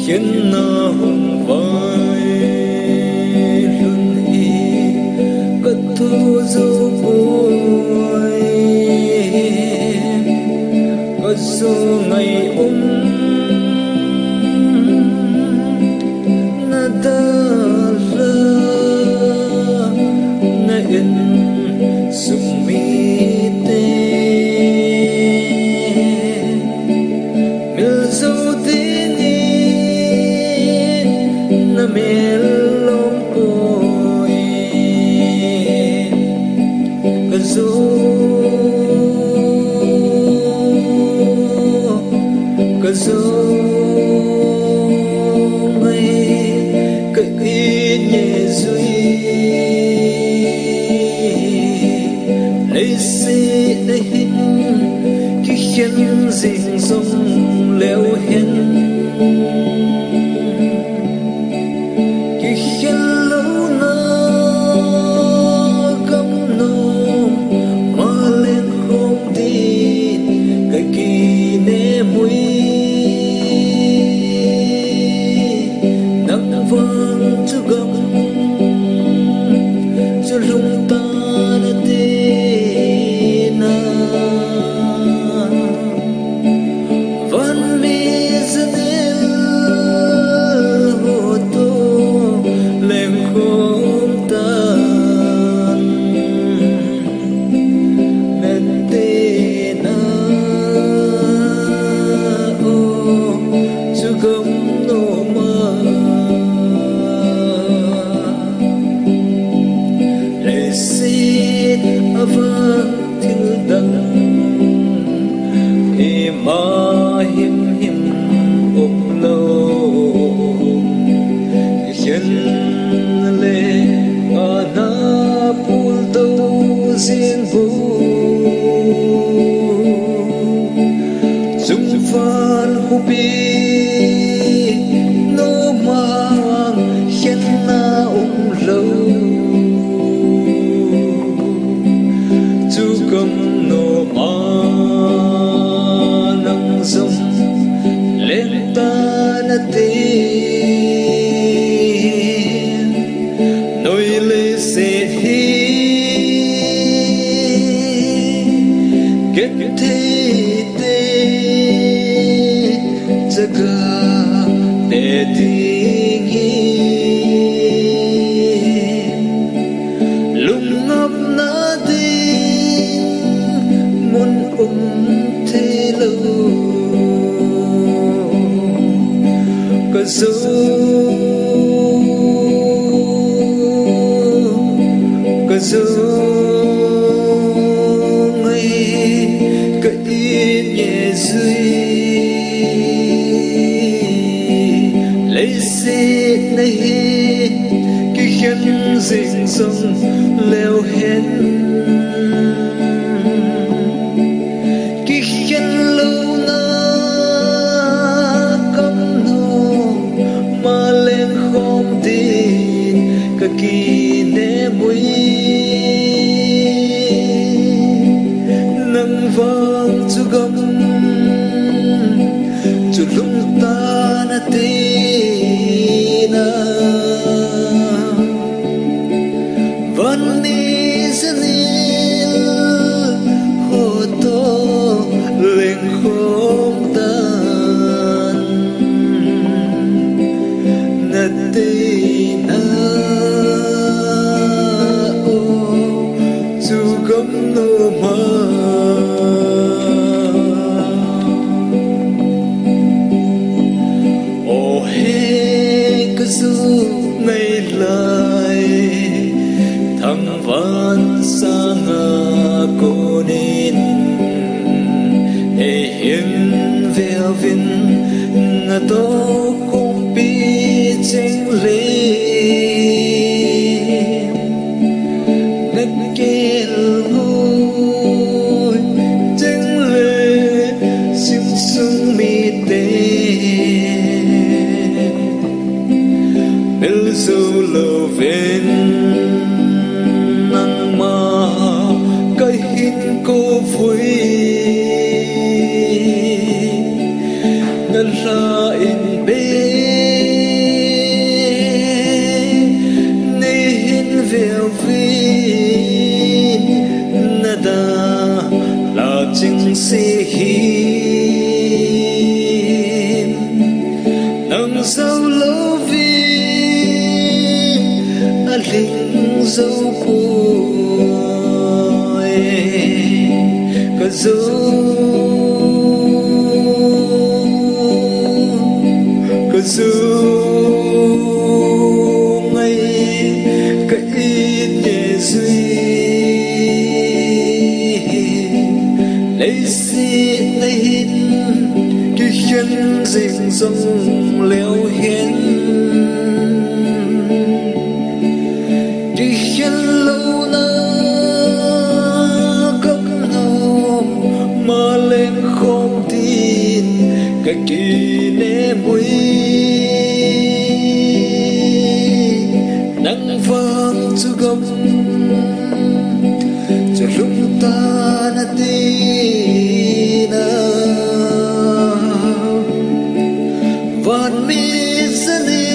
khiến nó hùng vai luôn hi cất thu du vui có số ngày na ta ra na in sum mi te mil zo te ni na mel lom poi ka zo ka zo khiến dinh dông leo hen khi khiến lâu na gấm nôm mà lên không tin cái kỳ nê mũi nắng vang cho gấm cho lung ta đã tin ma him him ôm lâu khiến lệ na pul tâu riêng vô dung phan hupi no mang khiến na ôm lâu chu cầm no dòng lên ta na tiền nỗi lệ sẽ hi kết thế tê jaga để tình lung ngập na tin muốn thế lâu có dấu ngày cái yên nhẹ dưới lấy xe này cái khiến dinh dông leo hen cái khiến lâu na cấm nô mà lên không tin cái kỳ nê mũi nắng vang chu gấm chu lung ta na tina van ni zanil ho to lên không tan na tina chu gấm no ma ngày lại thằng văn sang cô nên hệ hiền veo vin tô không biết tranh lệ nấc kêu hôi tranh lệ sim sung mi tê mel du lo ven nang ma cái hin cô vui ngân ra in bên si hiền nâng dâu lỗ vi linh dâu bùi cả dâu ngày cái nhẹ duy lấy xì lấy hít cái chân dình dòng leo hiến cái chân lâu na cấp nào mà lên không tin cái kỳ nè mũi nắng vang chu gầm cho lúc ta na tina van mi sani